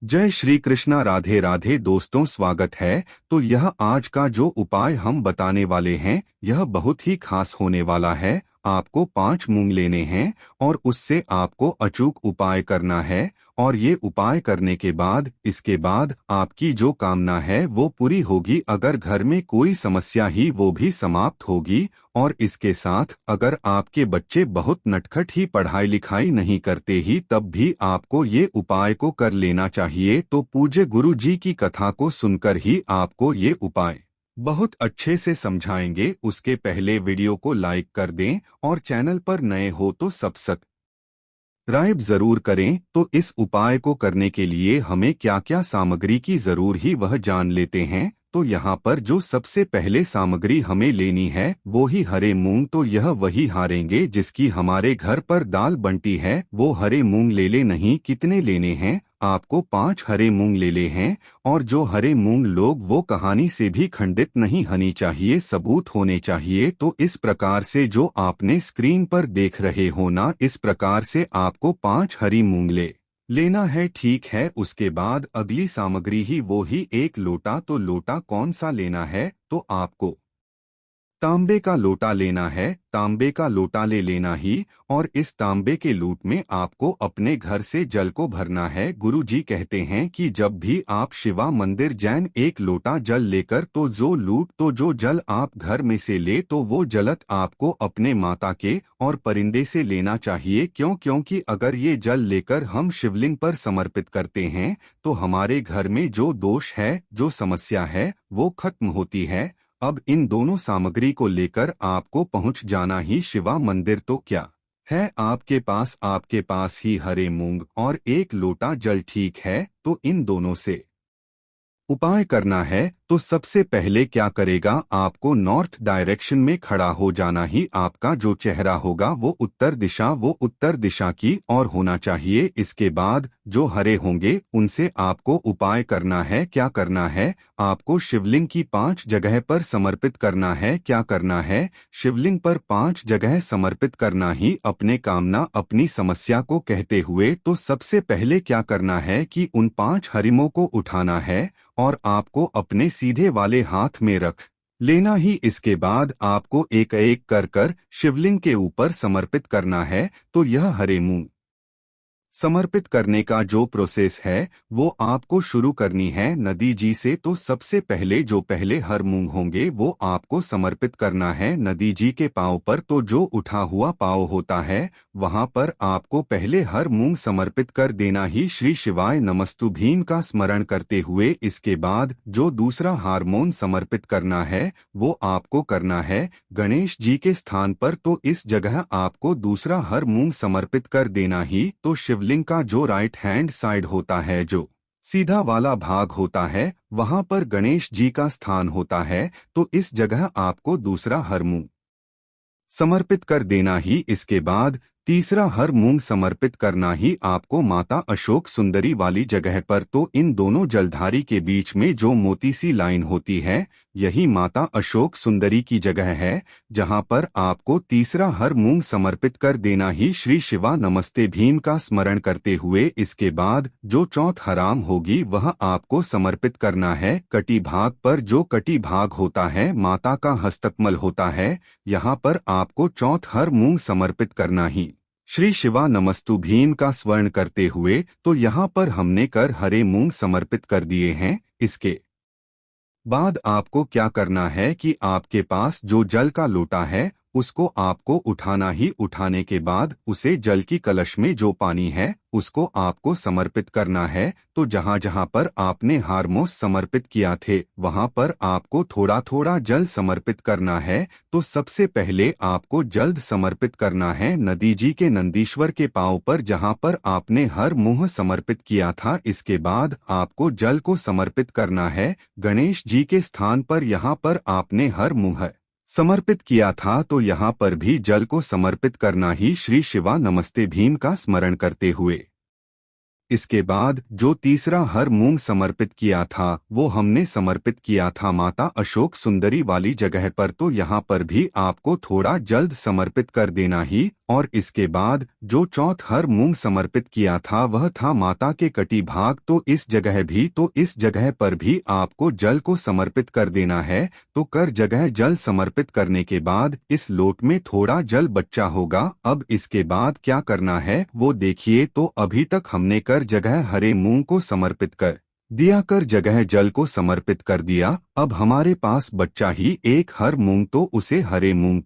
जय श्री कृष्णा। राधे राधे दोस्तों, स्वागत है। तो यह आज का जो उपाय हम बताने वाले हैं यह बहुत ही खास होने वाला है। आपको 5 मूंग लेने हैं और उससे आपको अचूक उपाय करना है। और ये उपाय करने के बाद इसके बाद आपकी जो कामना है वो पूरी होगी। अगर घर में कोई समस्या ही वो भी समाप्त होगी। और इसके साथ अगर आपके बच्चे बहुत नटखट ही पढ़ाई लिखाई नहीं करते ही तब भी आपको ये उपाय को कर लेना चाहिए। तो पूज्य गुरु जी की कथा को सुनकर ही आपको ये उपाय बहुत अच्छे से समझाएंगे। उसके पहले वीडियो को लाइक कर दें और चैनल पर नए हो तो सब्सक्राइब जरूर करें। तो इस उपाय को करने के लिए हमें क्या क्या सामग्री की जरूर ही वह जान लेते हैं। तो यहाँ पर जो सबसे पहले सामग्री हमें लेनी है वो ही हरे मूंग। तो यह वही हारेंगे जिसकी हमारे घर पर दाल बनती है वो हरे मूंग ले ले। नहीं कितने लेने हैं, आपको 5 हरे मूंग ले ले हैं। और जो हरे मूंग लोग वो कहानी से भी खंडित नहीं होनी चाहिए, सबूत होने चाहिए। तो इस प्रकार से जो आपने स्क्रीन पर देख रहे हो ना, इस प्रकार से आपको 5 हरी मूंग लेना है। ठीक है। उसके बाद अगली सामग्री ही वो ही 1 लोटा। तो लोटा कौन सा लेना है? तो आपको तांबे का लोटा लेना है। तांबे का लोटा ले लेना ही। और इस तांबे के लूट में आपको अपने घर से जल को भरना है। गुरु जी कहते हैं कि जब भी आप शिवा मंदिर जैन 1 लोटा जल लेकर तो जो जल आप घर में से ले तो वो जलत आपको अपने माता के और परिंदे से लेना चाहिए। क्योंकि अगर ये जल लेकर हम शिवलिंग पर समर्पित करते हैं तो हमारे घर में जो दोष है, जो समस्या है वो खत्म होती है। अब इन दोनों सामग्री को लेकर आपको पहुंच जाना ही शिवा मंदिर। तो क्या है आपके पास ही हरे मूंग और 1 लोटा जल। ठीक है। तो इन दोनों से उपाय करना है। तो सबसे पहले क्या करेगा, आपको नॉर्थ डायरेक्शन में खड़ा हो जाना ही। आपका जो चेहरा होगा वो उत्तर दिशा की ओर होना चाहिए। इसके बाद जो हरे होंगे उनसे आपको उपाय करना है। क्या करना है, आपको शिवलिंग की 5 जगह पर समर्पित करना है। क्या करना है, शिवलिंग पर 5 जगह समर्पित करना ही अपने कामना अपनी समस्या को कहते हुए। तो सबसे पहले क्या करना है कि उन 5 हरिमों को उठाना है और आपको अपने सीधे वाले हाथ में रख लेना ही। इसके बाद आपको एक एक कर शिवलिंग के ऊपर समर्पित करना है। तो यह हरे मूंग समर्पित करने का जो प्रोसेस है वो आपको शुरू करनी है नदी जी से। तो सबसे पहले जो पहले हर मूंग होंगे वो आपको समर्पित करना है नदी जी के पांव पर। तो जो उठा हुआ पांव होता है वहां पर आपको पहले हर मूंग समर्पित कर देना ही श्री शिवाय नमस्तु भीम का स्मरण करते हुए। इसके बाद जो दूसरा हारमोन समर्पित करना है वो आपको करना है गणेश जी के स्थान पर। तो इस जगह आपको दूसरा हर मूंग समर्पित कर देना ही। तो शिवलिंग का जो राइट हैंड साइड होता है, जो सीधा वाला भाग होता है, वहां पर गणेश जी का स्थान होता है। तो इस जगह आपको दूसरा हर मूंग समर्पित कर देना ही। इसके बाद तीसरा हर मूंग समर्पित करना ही आपको माता अशोक सुंदरी वाली जगह पर। तो इन दोनों जलधारी के बीच में जो मोती सी लाइन होती है यही माता अशोक सुंदरी की जगह है, जहां पर आपको तीसरा हर मूंग समर्पित कर देना ही श्री शिवा नमस्ते भीम का स्मरण करते हुए। इसके बाद जो चौथ हराम होगी वह आपको समर्पित करना है कटी भाग पर। जो कटी भाग होता है माता का हस्तकमल होता है, यहाँ पर आपको चौथ हर मूंग समर्पित करना ही श्री शिवा नमस्तु भीम का स्मरण करते हुए। तो यहाँ पर हमने कर हरे मूंग समर्पित कर दिए हैं। इसके बाद आपको क्या करना है कि आपके पास जो जल का लोटा है उसको आपको उठाना ही। उठाने के बाद उसे जल की कलश में जो पानी है उसको आपको समर्पित करना है। तो जहां जहां पर आपने हारमोस समर्पित किया थे वहां पर आपको थोड़ा थोड़ा जल समर्पित करना है। तो सबसे पहले आपको जल्द समर्पित करना है नदी जी के नंदीश्वर के पांव पर, जहां पर आपने हर मुंह समर्पित किया था। इसके बाद आपको जल को समर्पित करना है गणेश जी के स्थान पर, यहाँ पर आपने हर मुंह समर्पित किया था। तो यहाँ पर भी जल को समर्पित करना ही श्री शिवा नमस्ते भीम का स्मरण करते हुए। इसके बाद जो तीसरा हर मूंग समर्पित किया था वो हमने समर्पित किया था माता अशोक सुंदरी वाली जगह पर। तो यहाँ पर भी आपको थोड़ा जल्द समर्पित कर देना ही। और इसके बाद जो चौथ हर मूंग समर्पित किया था वह था माता के कटी भाग। तो इस जगह पर भी आपको जल को समर्पित कर देना है। तो कर जगह जल समर्पित करने के बाद इस लोट में थोड़ा जल बच्चा होगा। अब इसके बाद क्या करना है वो देखिए। तो अभी तक हमने कर जगह हरे मूंग को समर्पित कर दिया, कर जगह जल को समर्पित कर दिया। अब हमारे पास बच्चा ही एक हर मूंग, तो उसे हरे मूंग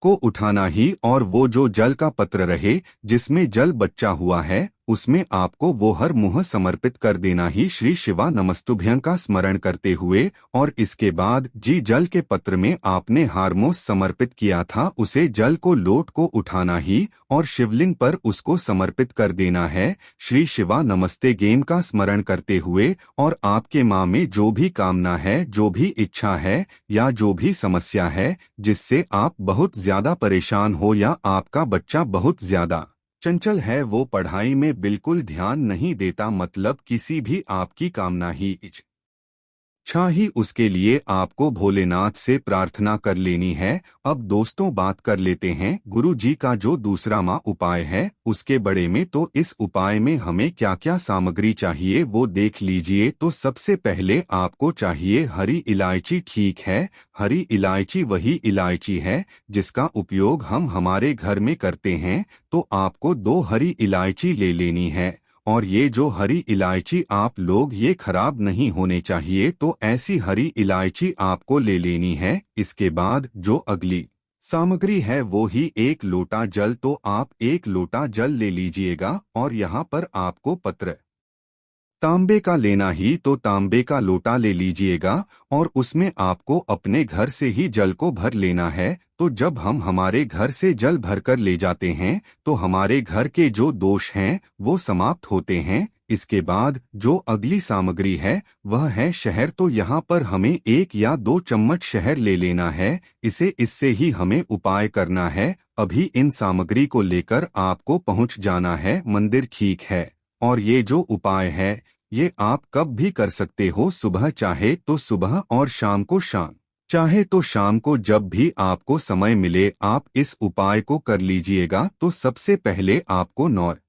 को उठाना ही, और वो जो जल का पत्र रहे जिसमें जल बच्चा हुआ है उसमें आपको वो हर मुँह समर्पित कर देना ही, श्री शिवा नमस्तुभ्यं का स्मरण करते हुए। और इसके बाद जी जल के पत्र में आपने हारमोस समर्पित किया था उसे जल को लोट को उठाना ही और शिवलिंग पर उसको समर्पित कर देना है, श्री शिवा नमस्ते गेम का स्मरण करते हुए। और आपके माँ में जो भी कामना है, जो भी इच्छा है या जो भी समस्या है जिससे आप बहुत ज्यादा परेशान हो या आपका बच्चा बहुत ज्यादा चंचल है, वो पढ़ाई में बिल्कुल ध्यान नहीं देता, मतलब किसी भी आपकी कामना ही इच्छा ही, उसके लिए आपको भोलेनाथ से प्रार्थना कर लेनी है। अब दोस्तों बात कर लेते हैं गुरु जी का जो दूसरा माँ उपाय है उसके बड़े में। तो इस उपाय में हमें क्या क्या सामग्री चाहिए वो देख लीजिए। तो सबसे पहले आपको चाहिए हरी इलायची। ठीक है, हरी इलायची वही इलायची है जिसका उपयोग हम हमारे घर में करते हैं। तो आपको 2 हरी इलायची ले लेनी है, और ये जो हरी इलायची आप लोग ये खराब नहीं होने चाहिए, तो ऐसी हरी इलायची आपको ले लेनी है। इसके बाद जो अगली सामग्री है वो ही 1 लोटा जल। तो आप 1 लोटा जल ले लीजिएगा, और यहाँ पर आपको पत्र तांबे का लेना ही, तो तांबे का लोटा ले लीजिएगा और उसमें आपको अपने घर से ही जल को भर लेना है। तो जब हम हमारे घर से जल भरकर ले जाते हैं तो हमारे घर के जो दोष हैं वो समाप्त होते हैं। इसके बाद जो अगली सामग्री है वह है शहद। तो यहाँ पर हमें 1 या 2 चम्मच शहद ले लेना है। इससे ही हमें उपाय करना है। अभी इन सामग्री को लेकर आपको पहुँच जाना है मंदिर। ठीक है, और ये जो उपाय है ये आप कब भी कर सकते हो, सुबह चाहे तो सुबह और शाम को चाहे तो शाम को, जब भी आपको समय मिले आप इस उपाय को कर लीजिएगा। तो सबसे पहले आपको नॉर्थ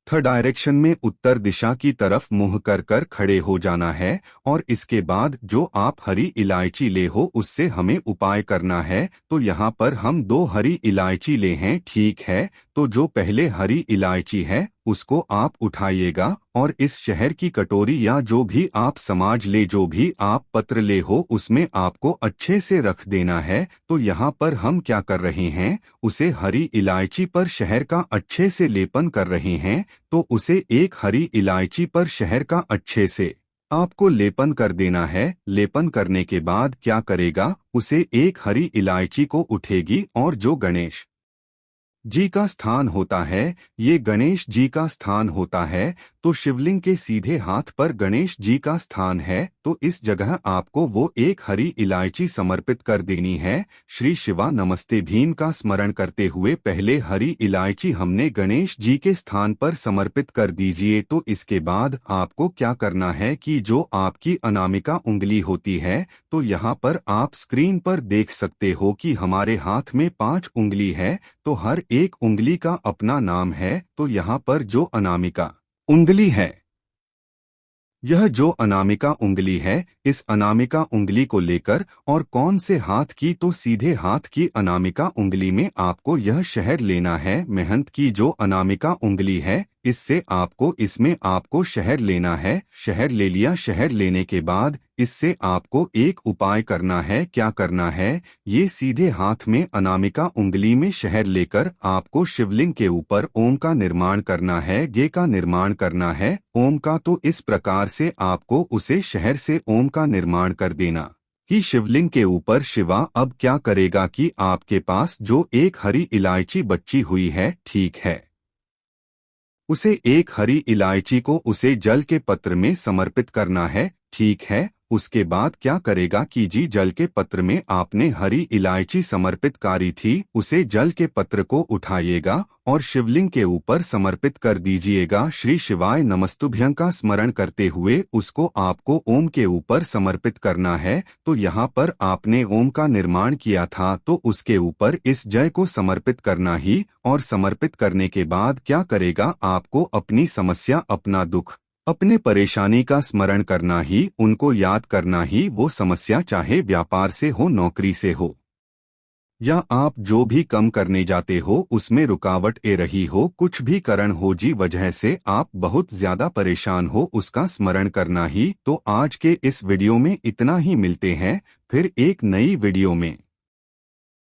डायरेक्शन में उत्तर दिशा की तरफ मुंह कर कर खड़े हो जाना है, और इसके बाद जो आप हरी इलायची ले हो उससे हमें उपाय करना है। तो यहाँ पर हम 2 हरी इलायची ले हैं। ठीक है, तो जो पहले हरी इलायची है उसको आप उठाइएगा और इस शहर की कटोरी या जो भी आप समाज ले, जो भी आप पत्र ले हो उसमें आपको अच्छे से रख देना है। तो यहाँ पर हम क्या कर रहे हैं, उसे हरी इलायची पर शहर का अच्छे से लेपन कर रहे हैं। तो उसे 1 हरी इलायची पर शहर का अच्छे से आपको लेपन कर देना है। लेपन करने के बाद क्या करेगा, उसे 1 हरी इलायची को उठेगी और जो गणेश जी का स्थान होता है, ये गणेश जी का स्थान होता है। तो शिवलिंग के सीधे हाथ पर गणेश जी का स्थान है। तो इस जगह आपको वो 1 हरी इलायची समर्पित कर देनी है। श्री शिवा नमस्ते भीम का स्मरण करते हुए पहले हरी इलायची हमने गणेश जी के स्थान पर समर्पित कर दीजिए। तो इसके बाद आपको क्या करना है कि जो आपकी अनामिका उंगली होती है, तो यहाँ पर आप स्क्रीन पर देख सकते हो कि हमारे हाथ में 5 उंगली है। तो हर एक उंगली का अपना नाम है। तो यहाँ पर जो अनामिका उंगली है, यह जो अनामिका उंगली है, इस अनामिका उंगली को लेकर और कौन से हाथ की, तो सीधे हाथ की अनामिका उंगली में आपको यह शहद लेना है। महंत की जो अनामिका उंगली है इससे आपको इसमें आपको शहद लेना है। शहद ले लिया। शहद लेने के बाद इससे आपको एक उपाय करना है। क्या करना है, ये सीधे हाथ में अनामिका उंगली में शहद लेकर आपको शिवलिंग के ऊपर ओम का निर्माण करना है, गे का निर्माण करना है, ओम का। तो इस प्रकार से आपको उसे शहद से ओम का निर्माण कर देना कि शिवलिंग के ऊपर। शिवा अब क्या करेगा कि आपके पास जो 1 हरी इलायची बची हुई है, ठीक है, उसे 1 हरी इलायची को उसे जल के पत्र में समर्पित करना है। ठीक है, उसके बाद क्या करेगा कि जी जल के पत्र में आपने हरी इलायची समर्पित करी थी, उसे जल के पत्र को उठाइएगा और शिवलिंग के ऊपर समर्पित कर दीजिएगा। श्री शिवाय नमस्तुभ्यं का स्मरण करते हुए उसको आपको ओम के ऊपर समर्पित करना है। तो यहाँ पर आपने ओम का निर्माण किया था तो उसके ऊपर इस जय को समर्पित करना ही, और समर्पित करने के बाद क्या करेगा, आपको अपनी समस्या, अपना दुख, अपने परेशानी का स्मरण करना ही, उनको याद करना ही, वो समस्या चाहे व्यापार से हो, नौकरी से हो, या आप जो भी कम करने जाते हो उसमें रुकावट ए रही हो, कुछ भी कारण हो जी वजह से आप बहुत ज्यादा परेशान हो, उसका स्मरण करना ही। तो आज के इस वीडियो में इतना ही, मिलते हैं फिर एक नई वीडियो में।